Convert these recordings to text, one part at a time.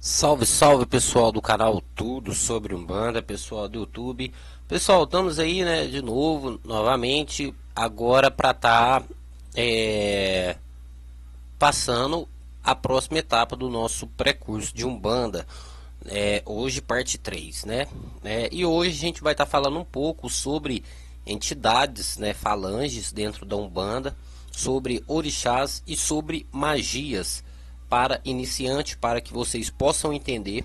Salve, salve pessoal do canal Tudo Sobre Umbanda, pessoal do YouTube. Pessoal, estamos aí, né, de novo, novamente, agora para estar passando a próxima etapa do nosso pré-curso de Umbanda. Hoje, parte 3, né? E hoje a gente vai estar falando um pouco sobre entidades, né, falanges dentro da Umbanda, sobre orixás e sobre magias para iniciante, para que vocês possam entender,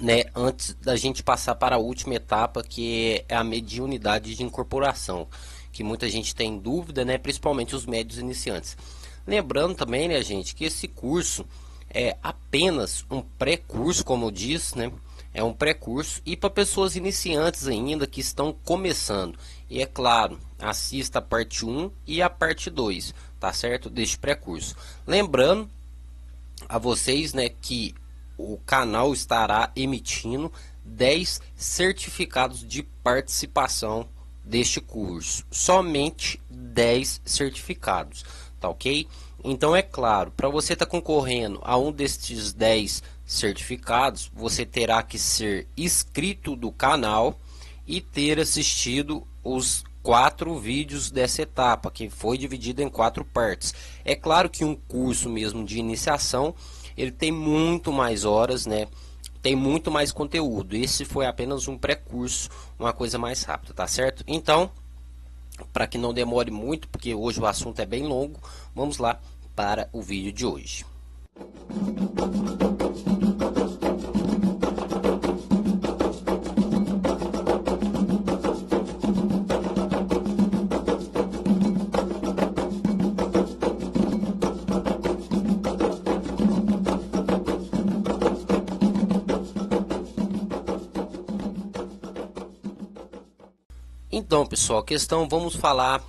né, antes da gente passar para a última etapa, que é a mediunidade de incorporação, que muita gente tem dúvida, né, principalmente os médios iniciantes. Lembrando também, né, gente, que esse curso é apenas um pré-curso, como eu disse, né? É um pré-curso e para pessoas iniciantes ainda que estão começando. E é claro, assista a parte 1 e a parte 2, tá certo? Deste pré-curso. Lembrando a vocês, né, que o canal estará emitindo 10 certificados de participação deste curso. Somente 10 certificados, tá ok? Então é claro, para você estar concorrendo a um destes 10 certificados, você terá que ser inscrito do canal e ter assistido os 4 vídeos dessa etapa, que foi dividida em 4 partes. É claro que um curso mesmo de iniciação, ele tem muito mais horas, né? Tem muito mais conteúdo. Esse foi apenas um pré-curso, uma coisa mais rápida, tá certo? Então, para que não demore muito, porque hoje o assunto é bem longo, vamos lá para o vídeo de hoje. Então, pessoal, vamos falar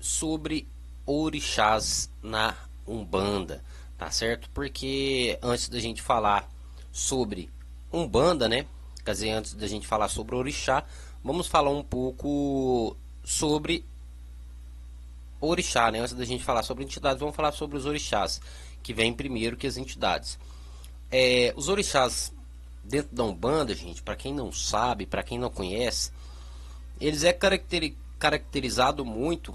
sobre orixás na Umbanda, tá certo? Porque antes da gente falar sobre Umbanda, né? Quer dizer, antes da gente falar sobre orixá, vamos falar um pouco sobre orixá, né? Antes da gente falar sobre entidades, vamos falar sobre os orixás, que vem primeiro que as entidades. Os orixás dentro da Umbanda, gente, para quem não sabe, para quem não conhece, eles caracterizado muito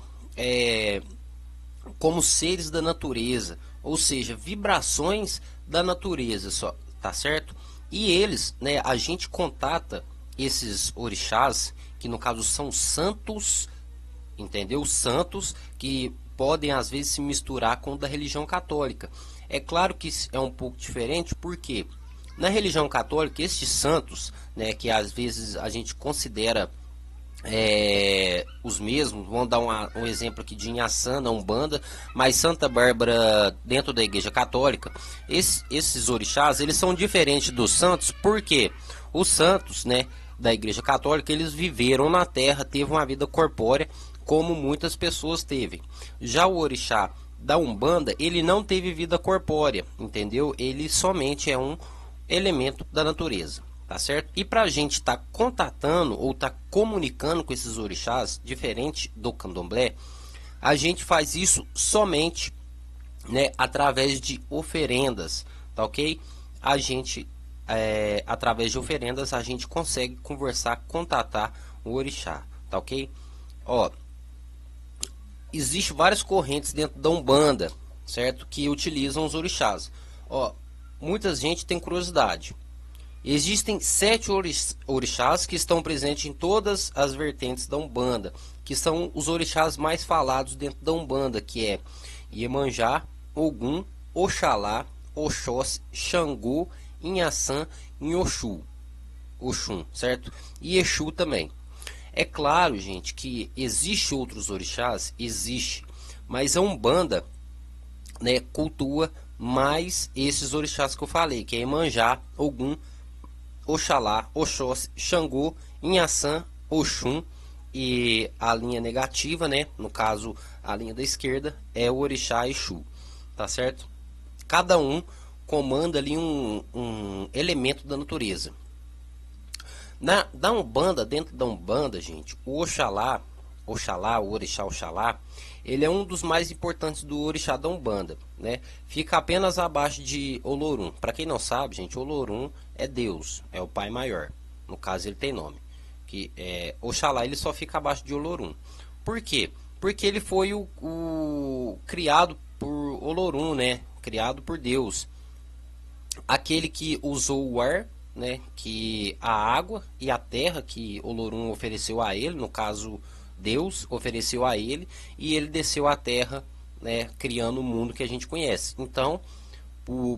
como seres da natureza, ou seja, vibrações da natureza, só, tá certo? E eles, né, a gente contata esses orixás, que no caso são santos, entendeu? Santos que podem às vezes se misturar com o da religião católica. É claro que é um pouco diferente, porque na religião católica estes santos, né, que às vezes a gente considera os mesmos, vamos dar um exemplo aqui de Inhaçã, na Umbanda, mas Santa Bárbara dentro da Igreja Católica, esses orixás, eles são diferentes dos santos, porque os santos, né, da Igreja Católica, eles viveram na Terra, teve uma vida corpórea, como muitas pessoas teve. Já o orixá da Umbanda, ele não teve vida corpórea, entendeu? Ele somente é um elemento da natureza. Tá certo? E para a gente estar contatando ou estar comunicando com esses orixás, diferente do candomblé, a gente faz isso somente, né, através de oferendas, tá ok? A gente, através de oferendas, a gente consegue conversar, contatar o orixá, tá ok? Ó, existe várias correntes dentro da Umbanda, certo? Que utilizam os orixás. Ó, muita gente tem curiosidade. Existem 7 orixás que estão presentes em todas as vertentes da Umbanda, que são os orixás mais falados dentro da Umbanda, que é Iemanjá, Ogum, Oxalá, Oxóssi, Xangô, Inhaçã e Oxum, certo? E Exu também. É claro, gente, que existe outros orixás, existe, mas a Umbanda, né, cultua mais esses orixás que eu falei, que é Iemanjá, Ogum, Oxalá, Oxóssi, Xangô, Inhaçã, Oxum, e a linha negativa, né, no caso a linha da esquerda, é o orixá Exu, tá certo? Cada um comanda ali um elemento da natureza. Da Umbanda, dentro da Umbanda, gente, o Oxalá, Oxalá, o orixá Oxalá, ele é um dos mais importantes do orixá da Umbanda, né? Fica apenas abaixo de Olorum. Para quem não sabe, gente, Olorum é Deus, é o Pai Maior. No caso, ele tem nome. Que Oxalá ele só fica abaixo de Olorum. Por quê? Porque ele foi o criado por Olorum, né? Criado por Deus. Aquele que usou o ar, né? Que a água e a terra que Olorum ofereceu a ele, no caso Deus ofereceu a ele, e ele desceu à terra, né? Criando o mundo que a gente conhece. Então,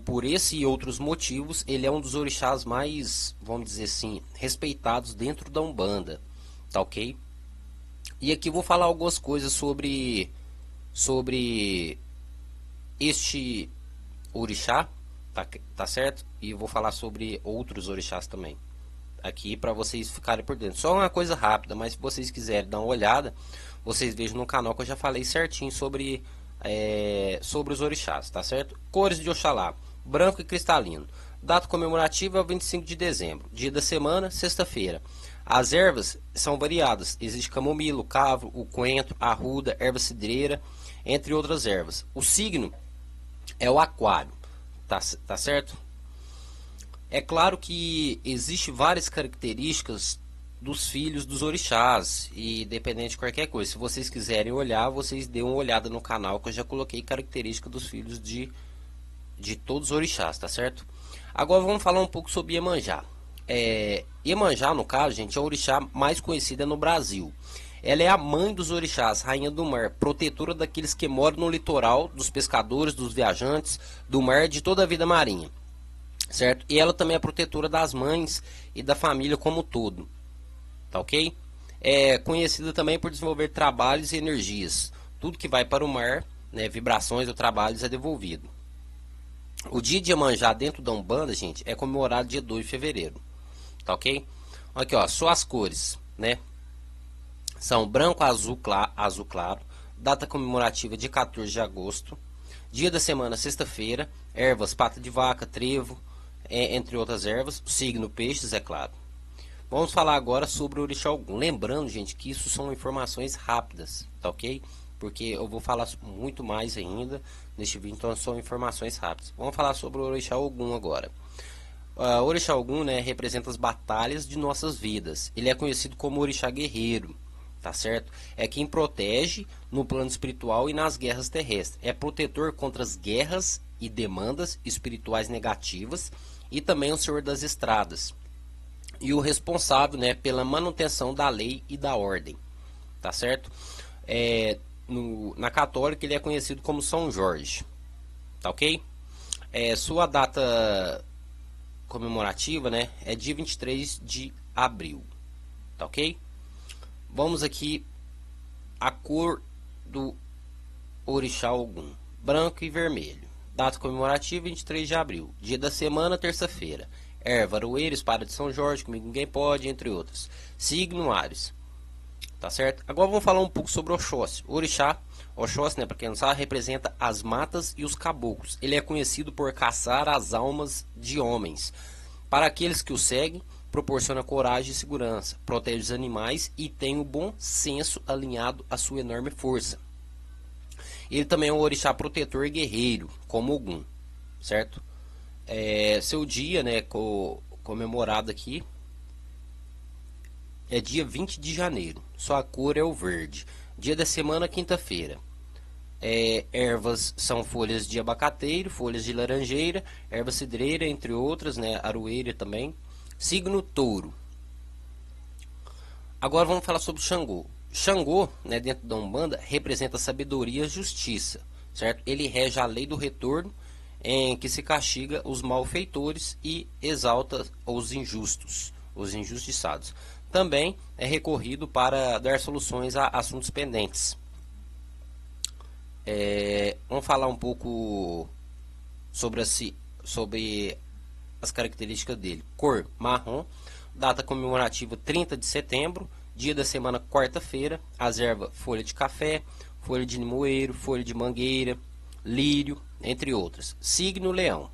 por esse e outros motivos, ele é um dos orixás mais, vamos dizer assim, respeitados dentro da Umbanda, tá ok? E aqui vou falar algumas coisas sobre este orixá, tá certo? E vou falar sobre outros orixás também, aqui para vocês ficarem por dentro. Só uma coisa rápida, mas se vocês quiserem dar uma olhada, vocês vejam no canal que eu já falei certinho sobre os orixás, tá certo? Cores de Oxalá: branco e cristalino. Data comemorativa é o 25 de dezembro. Dia da semana, sexta-feira. As ervas são variadas. Existe camomila, o cavro, o coentro, a arruda, erva cidreira, entre outras ervas. O signo é o aquário, tá certo? É claro que existe várias características dos filhos dos orixás, e dependente de qualquer coisa, se vocês quiserem olhar, vocês dêem uma olhada no canal que eu já coloquei características dos filhos de todos os orixás, tá certo? Agora vamos falar um pouco sobre Iemanjá. Iemanjá, no caso, gente, é a orixá mais conhecida no Brasil. Ela é a mãe dos orixás, rainha do mar, protetora daqueles que moram no litoral, dos pescadores, dos viajantes, do mar, de toda a vida marinha, certo? E ela também é protetora das mães e da família como um todo, tá ok? É conhecida também por desenvolver trabalhos e energias. Tudo que vai para o mar, né, vibrações ou trabalhos, é devolvido. O dia de Iemanjá dentro da Umbanda, gente, é comemorado dia 2 de fevereiro, tá ok? Aqui, ó, só as cores, né? São branco, azul claro, data comemorativa de 14 de agosto, dia da semana, sexta-feira, ervas, pata de vaca, trevo, entre outras ervas, signo peixes, é claro. Vamos falar agora sobre o orixá Ogum. Lembrando, gente, que isso são informações rápidas, tá ok? Porque eu vou falar muito mais ainda neste vídeo, então são informações rápidas. Vamos falar sobre o orixá Ogum agora. O orixá Ogum, né, representa as batalhas de nossas vidas. Ele é conhecido como orixá guerreiro, tá certo? É quem protege no plano espiritual e nas guerras terrestres. É protetor contra as guerras e demandas espirituais negativas, e também o senhor das estradas. E o responsável, né, pela manutenção da lei e da ordem, tá certo? Na católica ele é conhecido como São Jorge, tá ok? Sua data comemorativa, né, é dia 23 de abril, tá ok? Vamos aqui a cor do orixá Ogum: branco e vermelho. Data comemorativa 23 de abril. Dia da semana, terça-feira. Erva, aroeira, espada de São Jorge, comigo ninguém pode, entre outros. Signo Áries, tá certo? Agora vamos falar um pouco sobre Oxóssi. O orixá Oxóssi, né, para quem não sabe, representa as matas e os caboclos. Ele é conhecido por caçar as almas de homens. Para aqueles que o seguem, proporciona coragem e segurança, protege os animais e tem o bom senso alinhado à sua enorme força. Ele também é um orixá protetor e guerreiro, como Ogum, certo? Seu dia, né, comemorado aqui, é dia 20 de janeiro. Sua cor é o verde. Dia da semana, quinta-feira. Ervas são folhas de abacateiro, folhas de laranjeira, erva cidreira, entre outras, né, aroeira também. Signo touro. Agora vamos falar sobre Xangô. Xangô, né, dentro da Umbanda, representa sabedoria e justiça, certo? Ele rege a lei do retorno, em que se castiga os malfeitores e exalta os injustos, os injustiçados. Também é recorrido para dar soluções a assuntos pendentes. Vamos falar um pouco sobre as características dele. Cor marrom, data comemorativa 30 de setembro, dia da semana quarta-feira. As ervas folha de café, folha de limoeiro, folha de mangueira, lírio, entre outras. Signo leão,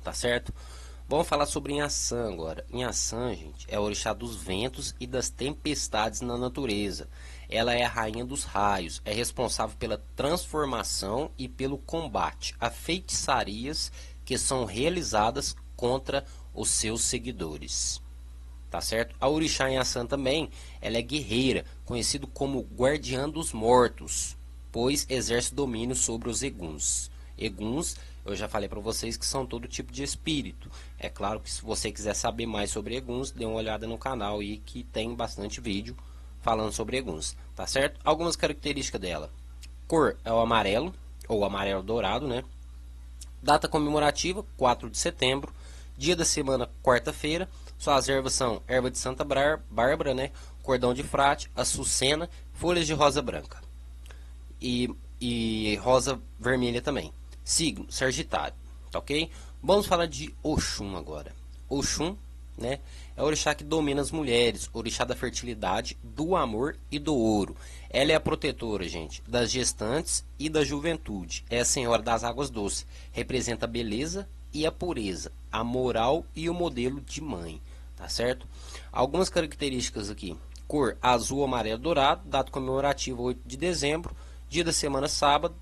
tá certo? Vamos falar sobre Inhaçã agora. Inhaçã, gente, é o orixá dos ventos e das tempestades na natureza. Ela é a rainha dos raios, é responsável pela transformação e pelo combate a feitiçarias que são realizadas contra os seus seguidores. Tá certo? A orixá Inhaçã também, ela é guerreira, conhecido como guardiã dos mortos, pois exerce domínio sobre os eguns. Eguns, eu já falei para vocês que são todo tipo de espírito. É claro que se você quiser saber mais sobre eguns, dê uma olhada no canal aí que tem bastante vídeo falando sobre eguns, tá certo? Algumas características dela. Cor é o amarelo, ou amarelo dourado, né? Data comemorativa, 4 de setembro. Dia da semana, quarta-feira. Suas ervas são erva de Santa Bárbara, né? Cordão de frade, açucena, folhas de rosa branca. E rosa vermelha também. Signo, Sagitário, tá ok? Vamos falar de Oxum agora. Oxum, né? É o orixá que domina as mulheres, orixá da fertilidade, do amor e do ouro. Ela é a protetora, gente, das gestantes e da juventude. É a senhora das águas doces. Representa a beleza e a pureza, a moral e o modelo de mãe, tá certo? Algumas características aqui. Cor azul, amarelo, dourado. Data comemorativa 8 de dezembro. Dia da semana sábado.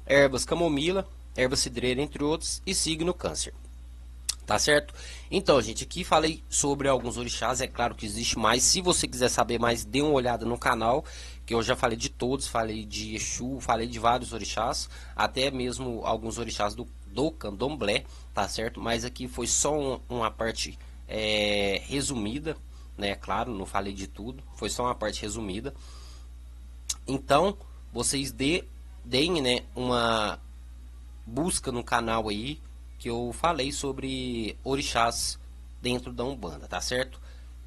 Ervas camomila, erva cidreira, entre outros. E signo câncer. Tá certo? Então, gente, aqui falei sobre alguns orixás. É claro que existe mais. Se você quiser saber mais, dê uma olhada no canal, que eu já falei de todos. Falei de Exu, falei de vários orixás, até mesmo alguns orixás do candomblé, tá certo? Mas aqui foi só uma parte resumida, né? Claro, não falei de tudo, foi só uma parte resumida. Então, vocês deem, né, uma busca no canal aí, que eu falei sobre orixás dentro da Umbanda, tá certo?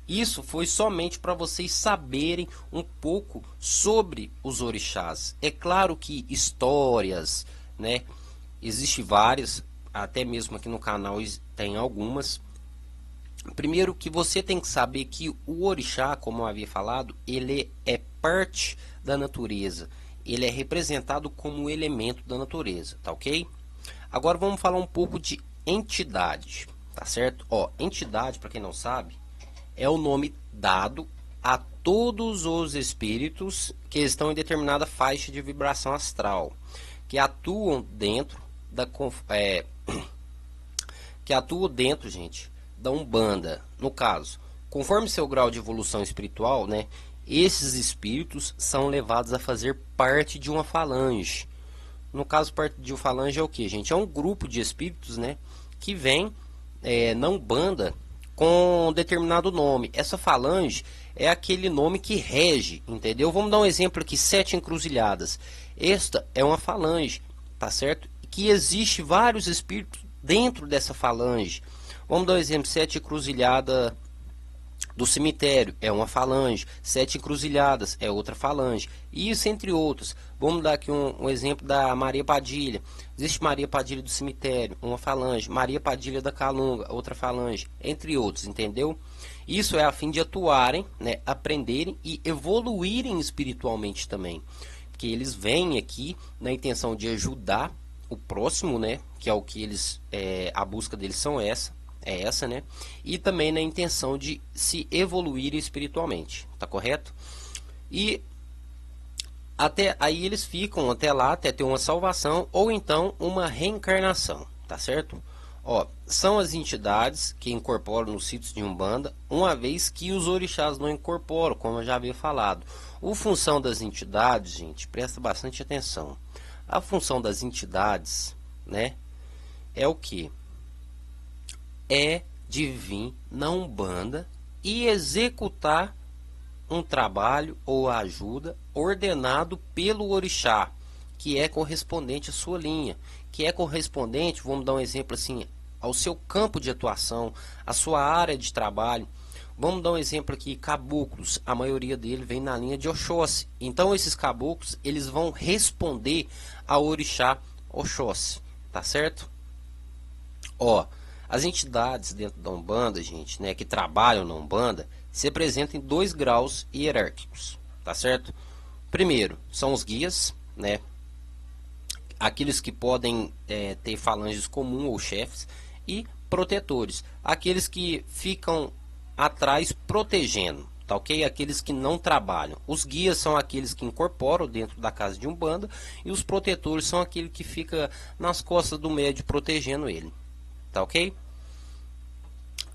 Isso foi somente para vocês saberem um pouco sobre os orixás. É claro que histórias, né? Existem várias, até mesmo aqui no canal tem algumas. Primeiro que você tem que saber que o orixá, como eu havia falado, ele é parte da natureza. Ele é representado como elemento da natureza, tá ok? Agora vamos falar um pouco de entidade, tá certo? Ó, entidade, para quem não sabe, é o nome dado a todos os espíritos que estão em determinada faixa de vibração astral, que atuam dentro gente, da Umbanda. No caso, conforme seu grau de evolução espiritual, né, esses espíritos são levados a fazer parte de uma falange. No caso, parte de uma falange é o que, gente? É um grupo de espíritos, né, que vem na Umbanda com um determinado nome. Essa falange é aquele nome que rege, entendeu? Vamos dar um exemplo aqui, 7 encruzilhadas. Esta é uma falange, tá certo? Que existe vários espíritos dentro dessa falange. Vamos dar um exemplo, 7 encruzilhadas do cemitério é uma falange, 7 encruzilhadas é outra falange, e isso entre outros. Vamos dar aqui um exemplo da Maria Padilha. Existe Maria Padilha do cemitério, uma falange, Maria Padilha da Calunga, outra falange, entre outros, entendeu? Isso é a fim de atuarem, né, aprenderem e evoluírem espiritualmente também, porque eles vêm aqui na intenção de ajudar o próximo, né, que é o que eles, a busca deles é essa, né? E também na intenção de se evoluir espiritualmente, tá correto? E até aí eles ficam até lá, até ter uma salvação ou então uma reencarnação, tá certo? Ó, são as entidades que incorporam nos sítios de Umbanda, uma vez que os orixás não incorporam, como eu já havia falado. A função das entidades, gente, presta bastante atenção. A função das entidades, né, é o que? É de vir na Umbanda e executar um trabalho ou ajuda ordenado pelo orixá, que é correspondente à sua linha, que é correspondente, vamos dar um exemplo assim, ao seu campo de atuação, à sua área de trabalho. Vamos dar um exemplo aqui, caboclos, a maioria dele vem na linha de Oxóssi. Então esses caboclos, eles vão responder ao orixá Oxóssi, tá certo? Ó, as entidades dentro da Umbanda, gente, né, que trabalham na Umbanda, se apresentam em 2 graus hierárquicos, tá certo? Primeiro, são os guias, né, aqueles que podem ter falanges comuns ou chefes, e protetores, aqueles que ficam atrás protegendo, tá ok? Aqueles que não trabalham. Os guias são aqueles que incorporam dentro da casa de Umbanda e os protetores são aquele que fica nas costas do médium protegendo ele, tá ok?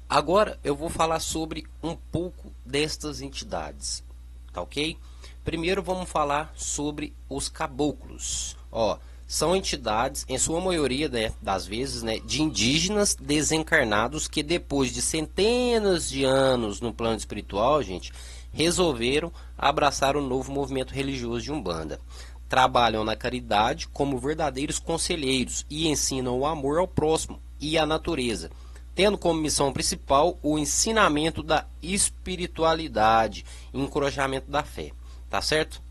Agora eu vou falar sobre um pouco destas entidades, tá ok? Primeiro vamos falar sobre os caboclos. Ó, são entidades, em sua maioria, né, das vezes, né, de indígenas desencarnados que depois de centenas de anos no plano espiritual, gente, resolveram abraçar o novo movimento religioso de Umbanda. Trabalham na caridade como verdadeiros conselheiros e ensinam o amor ao próximo e à natureza, tendo como missão principal o ensinamento da espiritualidade e encorajamento da fé, tá certo?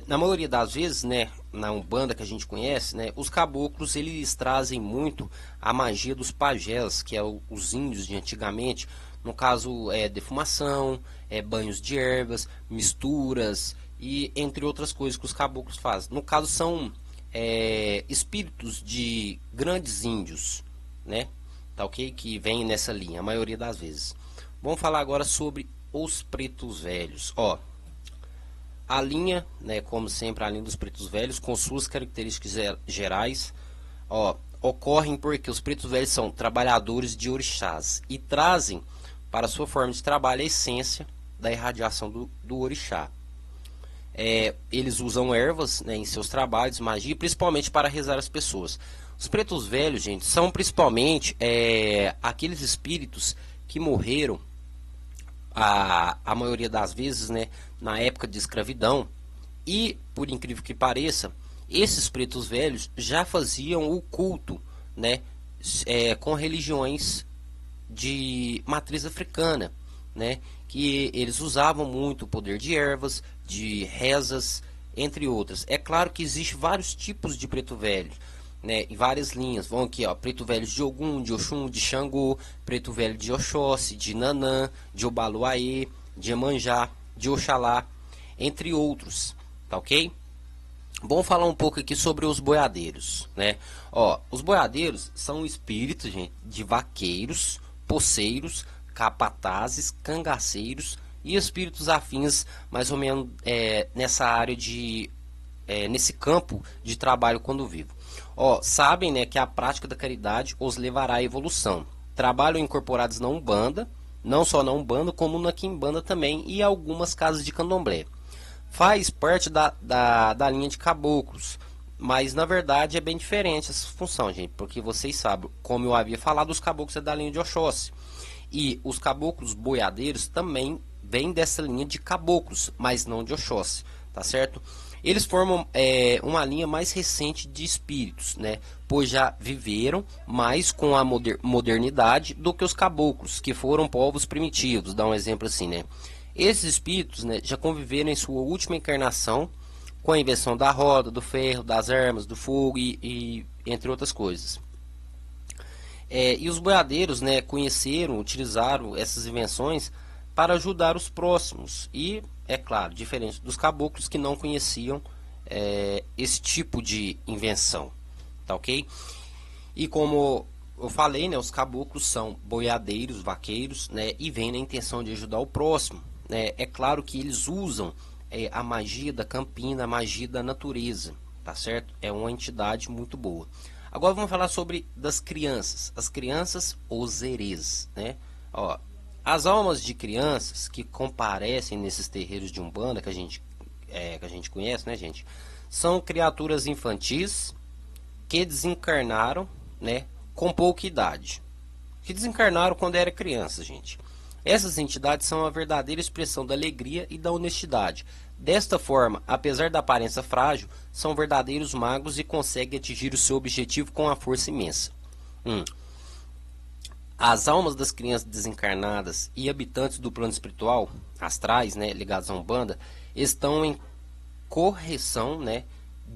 Na maioria das vezes, né, na Umbanda que a gente conhece, né, os caboclos eles trazem muito a magia dos pajés, que é os índios de antigamente, no caso defumação, banhos de ervas, misturas e entre outras coisas que os caboclos fazem. No caso são espíritos de grandes índios, né? Tá ok? Que vem nessa linha, a maioria das vezes. Vamos falar agora sobre os pretos velhos. Ó, a linha, né, como sempre, a linha dos pretos velhos, com suas características gerais, ó, ocorrem porque os pretos velhos são trabalhadores de orixás e trazem para sua forma de trabalho a essência da irradiação do orixá. Eles usam ervas, né, em seus trabalhos, magia, principalmente para rezar as pessoas. Os pretos velhos, gente, são principalmente aqueles espíritos que morreram a maioria das vezes, né, na época de escravidão. E, por incrível que pareça, esses pretos velhos já faziam o culto, né, com religiões de matriz africana, né, que eles usavam muito o poder de ervas, de rezas, entre outras. É claro que existe vários tipos de preto velho, né, em várias linhas. Vão aqui, ó, preto velho de Ogum, de Oxum, de Xangô, preto velho de Oxóssi, de Nanã, de Obaluaê, de Emanjá, de Oxalá, entre outros, tá ok? Vamos falar um pouco aqui sobre os boiadeiros, né? Ó, os boiadeiros são espíritos, gente, de vaqueiros, poceiros, capatazes, cangaceiros e espíritos afins, mais ou menos nessa área de nesse campo de trabalho quando vivo. Ó, sabem, né, que a prática da caridade os levará à evolução. Trabalham incorporados na Umbanda, não só na Umbanda, como na Quimbanda também e algumas casas de candomblé. Faz parte da linha de caboclos, mas na verdade é bem diferente essa função, gente, porque vocês sabem, como eu havia falado, os caboclos é da linha de Oxóssi. E os caboclos boiadeiros também vêm dessa linha de caboclos, mas não de Oxóssi, tá certo? Eles formam uma linha mais recente de espíritos, né? Pois já viveram mais com a modernidade do que os caboclos, que foram povos primitivos. Dá um exemplo assim, né? Esses espíritos, né, já conviveram em sua última encarnação com a invenção da roda, do ferro, das armas, do fogo e entre outras coisas. E os boiadeiros, né, conheceram, utilizaram essas invenções para ajudar os próximos. E, é claro, diferente dos caboclos que não conheciam esse tipo de invenção. Tá ok? E como eu falei, né, os caboclos são boiadeiros, vaqueiros, né, e vêm na intenção de ajudar o próximo. É claro que eles usam a magia da campina, a magia da natureza, tá certo? É uma entidade muito boa. Agora vamos falar sobre das crianças. As crianças ozerês, né? Ó, as almas de crianças que comparecem nesses terreiros de Umbanda que a gente conhece, né, gente? São criaturas infantis que desencarnaram, né, com pouca idade. Que desencarnaram quando era criança, gente. Essas entidades são a verdadeira expressão da alegria e da honestidade. Desta forma, apesar da aparência frágil, são verdadeiros magos e conseguem atingir o seu objetivo com uma força imensa. As almas das crianças desencarnadas e habitantes do plano espiritual, astrais, né, ligados a Umbanda, estão em correção, né,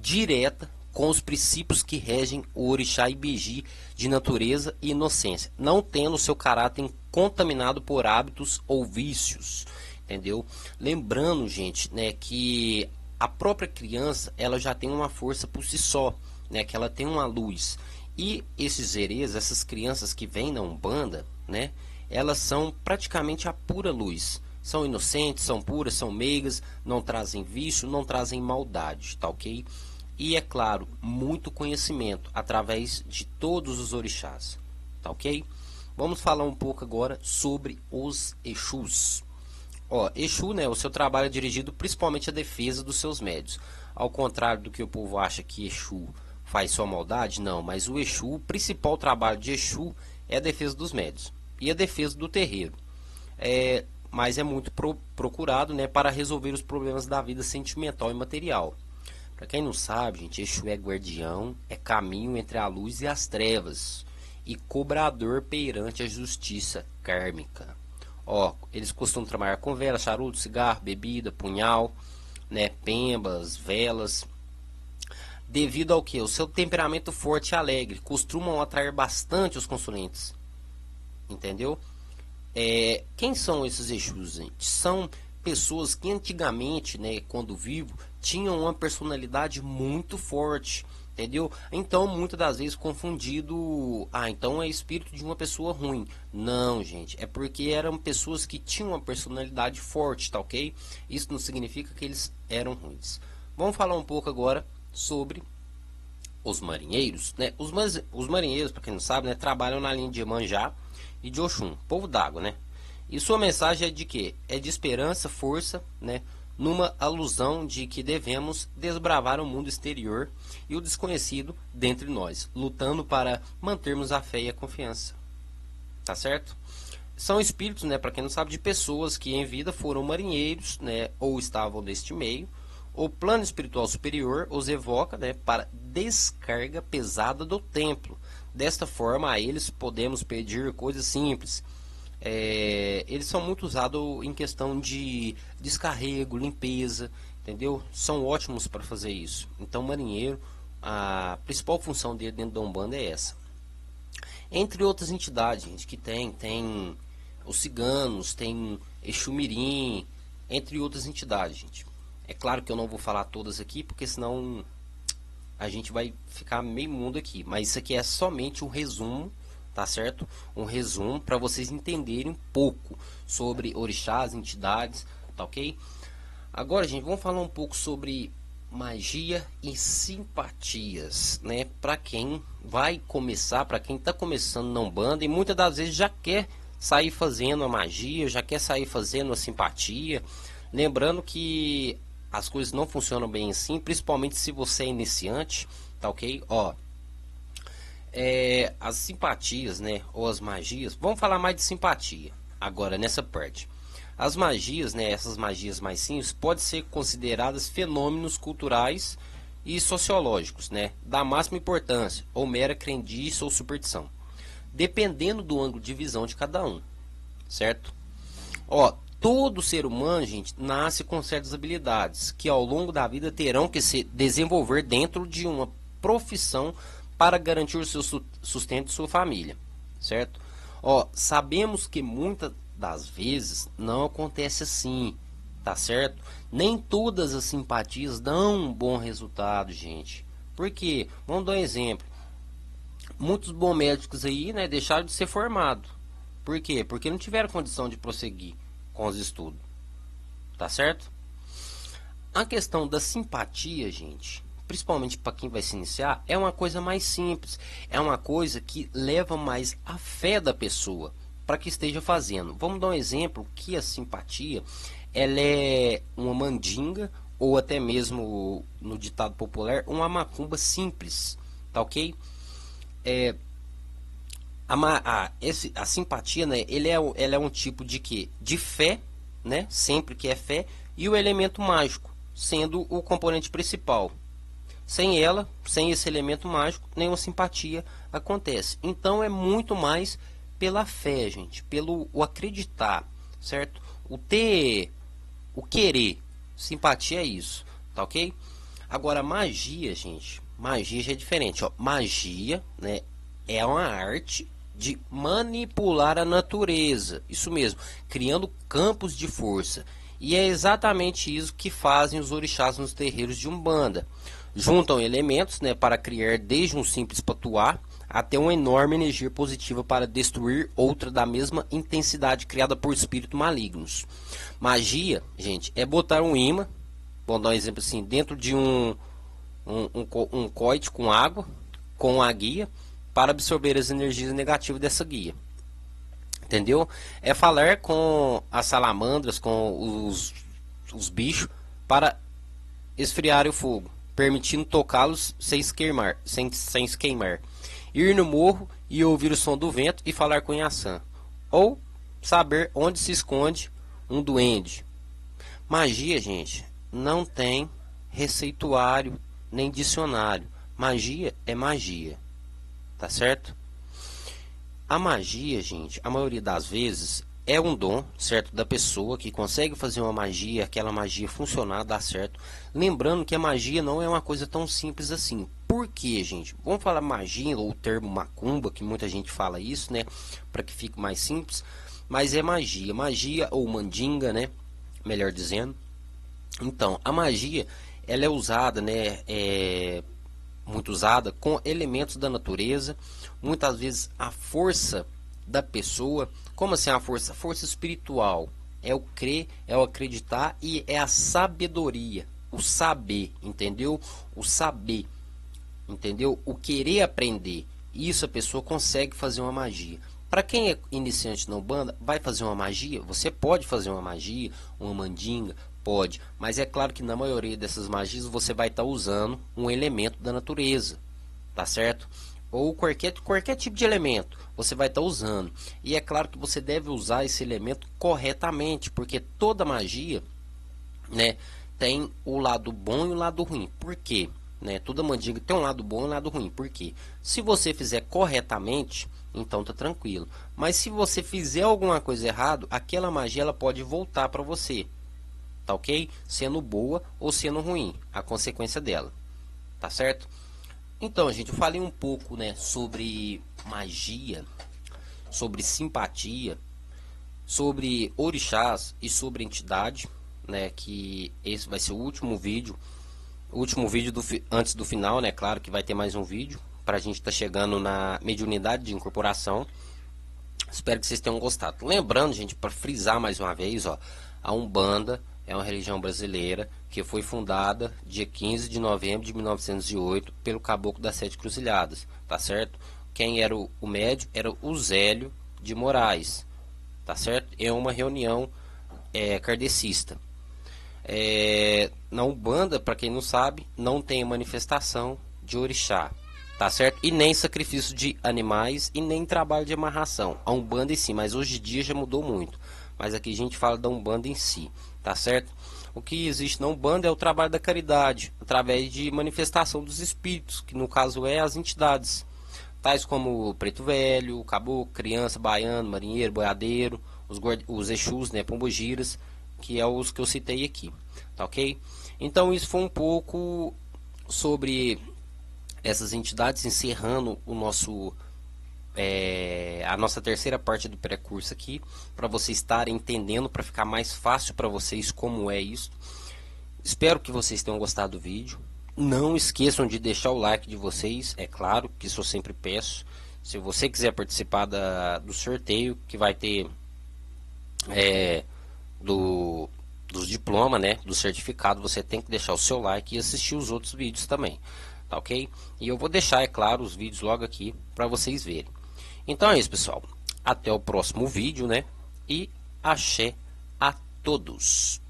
direta com os princípios que regem o orixá Ibeji de natureza e inocência, não tendo seu caráter contaminado por hábitos ou vícios, entendeu? Lembrando, gente, né, que a própria criança ela já tem uma força por si só, né, que ela tem uma luz E esses herês, essas crianças que vêm na Umbanda, né, elas são praticamente a pura luz. São inocentes, são puras, são meigas, não trazem vício, não trazem maldade, tá ok? E é claro, muito conhecimento através de todos os orixás, tá ok? Vamos falar um pouco agora sobre os Exus. Ó, Exu, né, o seu trabalho é dirigido principalmente à defesa dos seus médios. Ao contrário do que o povo acha que Exu faz sua maldade, não, mas o Exu, o principal trabalho de Exu é a defesa dos médios e a defesa do terreiro. Mas é muito procurado, né, para resolver os problemas da vida sentimental e material. Para quem não sabe, gente, Exu é guardião, é caminho entre a luz e as trevas e cobrador perante a justiça kármica. Ó, eles costumam trabalhar com vela, charuto, cigarro, bebida, punhal, né, pembas, velas. Devido ao que? O seu temperamento forte e alegre costumam atrair bastante os consulentes. Entendeu? Quem são esses Exus, gente? São pessoas que antigamente, né, quando vivo, tinham uma personalidade muito forte, entendeu? Então, muitas das vezes confundido, então é espírito de uma pessoa ruim. Não, gente, é porque eram pessoas que tinham uma personalidade forte, tá ok? Isso não significa que eles eram ruins. Vamos falar um pouco agora sobre os marinheiros, né? Os marinheiros, para quem não sabe, né, trabalham na linha de Iemanjá e de Oxum, povo d'água, né? E sua mensagem é de quê? É de esperança, força, né? Numa alusão de que devemos desbravar o mundo exterior e o desconhecido dentre nós, lutando para mantermos a fé e a confiança. Tá certo? São espíritos, né, para quem não sabe, de pessoas que em vida foram marinheiros, né, ou estavam neste meio. O plano espiritual superior os evoca, né, para descarga pesada do templo. Desta forma, a eles podemos pedir coisas simples. Eles são muito usados em questão de descarrego, limpeza, entendeu? São ótimos para fazer isso. Então, marinheiro, a principal função dele dentro da Umbanda é essa. Entre outras entidades, gente, que tem os ciganos, tem Exu Mirim, entre outras entidades, gente. É claro que eu não vou falar todas aqui, porque senão a gente vai ficar meio mundo aqui. Mas isso aqui é somente um resumo, tá certo? Um resumo para vocês entenderem um pouco sobre orixás, entidades, tá ok? Agora, gente, vamos falar um pouco sobre magia e simpatias, né? Para quem vai começar, para quem está começando na Umbanda e muitas das vezes já quer sair fazendo a magia, já quer sair fazendo a simpatia. Lembrando que as coisas não funcionam bem assim, principalmente se você é iniciante, tá ok? Ó, as simpatias, né, ou as magias, vamos falar mais de simpatia agora nessa parte. As magias, né, essas magias mais simples, podem ser consideradas fenômenos culturais e sociológicos, né, da máxima importância, ou mera crendice ou superstição, dependendo do ângulo de visão de cada um, certo? Ó, todo ser humano, gente, nasce com certas habilidades que ao longo da vida terão que se desenvolver dentro de uma profissão para garantir o seu sustento de sua família, certo? Ó, sabemos que muitas das vezes não acontece assim, tá certo? Nem todas as simpatias dão um bom resultado, gente. Por quê? Vamos dar um exemplo. Muitos bons médicos aí, né, deixaram de ser formados. Por quê? Porque não tiveram condição de prosseguir com os estudos, tá certo? A questão da simpatia, gente, principalmente para quem vai se iniciar, é uma coisa mais simples, é uma coisa que leva mais a fé da pessoa para que esteja fazendo. Vamos dar um exemplo que a simpatia, ela é uma mandinga ou até mesmo no ditado popular, uma macumba simples, tá ok? A simpatia, né, ela é um tipo de quê? De fé, né, sempre que é fé, e o elemento mágico, sendo o componente principal. Sem ela, sem esse elemento mágico, nenhuma simpatia acontece. Então é muito mais pela fé, gente, pelo o acreditar, certo? O querer. Simpatia é isso, tá ok? Agora, magia, gente, magia já é diferente, ó. Magia, né, é uma arte de manipular a natureza, isso mesmo, criando campos de força. E é exatamente isso que fazem os orixás nos terreiros de Umbanda. Juntam elementos, né, para criar desde um simples patuá até uma enorme energia positiva para destruir outra da mesma intensidade criada por espíritos malignos. Magia, gente, é botar um imã, vamos dar um exemplo assim, dentro de um coite com água, com a guia, para absorver as energias negativas dessa guia. Entendeu? É falar com as salamandras, com os bichos, para esfriar o fogo, permitindo tocá-los sem se queimar, sem se queimar. Ir no morro e ouvir o som do vento e falar com Iaçã. Ou saber onde se esconde um duende. Magia, gente, não tem receituário nem dicionário. Magia é magia. Tá certo? A magia, gente, a maioria das vezes é um dom, certo, da pessoa que consegue fazer uma magia, aquela magia funcionar, dar certo. Lembrando que a magia não é uma coisa tão simples assim. Por quê, gente? Vamos falar magia ou o termo macumba, que muita gente fala isso, né, para que fique mais simples, mas é magia, magia ou mandinga, né, melhor dizendo. Então, a magia, ela é usada, né, muito usada com elementos da natureza, muitas vezes a força da pessoa. Como assim a força? A força espiritual é o crer, é o acreditar e é a sabedoria, o saber, entendeu? O saber, entendeu? O querer aprender. Isso a pessoa consegue fazer uma magia. Para quem é iniciante na Umbanda, vai fazer uma magia? Você pode fazer uma magia, uma mandinga, pode, mas é claro que na maioria dessas magias você vai estar usando um elemento da natureza, tá certo? Ou qualquer tipo de elemento você vai estar usando. E é claro que você deve usar esse elemento corretamente, porque toda magia, né, tem o lado bom e o lado ruim. Por quê? Né, toda mandinga tem um lado bom e um lado ruim. Por quê? Se você fizer corretamente, então tá tranquilo. Mas se você fizer alguma coisa errado, aquela magia ela pode voltar para você. Tá ok? Sendo boa ou sendo ruim, a consequência dela, tá certo? Então, gente, eu falei um pouco, né, sobre magia, sobre simpatia, sobre orixás e sobre entidade, né, que esse vai ser o último vídeo antes do final, né, claro que vai ter mais um vídeo, para a gente estar chegando na mediunidade de incorporação. Espero que vocês tenham gostado. Lembrando, gente, para frisar mais uma vez, ó, a Umbanda é uma religião brasileira que foi fundada dia 15 de novembro de 1908 pelo Caboclo das Sete Cruzilhadas, tá certo? Quem era o médium era o Zélio de Moraes, tá certo? É uma reunião kardecista. Na Umbanda, para quem não sabe, não tem manifestação de orixá, tá certo? E nem sacrifício de animais e nem trabalho de amarração. A Umbanda em si, mas hoje em dia já mudou muito. Mas aqui a gente fala da Umbanda em si, tá certo? O que existe na Umbanda é o trabalho da caridade, através de manifestação dos espíritos, que no caso é as entidades, tais como Preto Velho, Caboclo, Criança, Baiano, Marinheiro, Boiadeiro, os Exus, né, Pombogiras, que é os que eu citei aqui, tá ok? Então isso foi um pouco sobre essas entidades, encerrando o nosso a nossa terceira parte do pré-curso aqui, para vocês estarem entendendo, para ficar mais fácil para vocês como é isso. Espero que vocês tenham gostado do vídeo. Não esqueçam de deixar o like de vocês, é claro que isso eu sempre peço. Se você quiser participar do sorteio que vai ter dos diplomas, né, do certificado, você tem que deixar o seu like e assistir os outros vídeos também, tá ok? E eu vou deixar, é claro, os vídeos logo aqui para vocês verem. Então é isso, pessoal. Até o próximo vídeo, né? E axé a todos.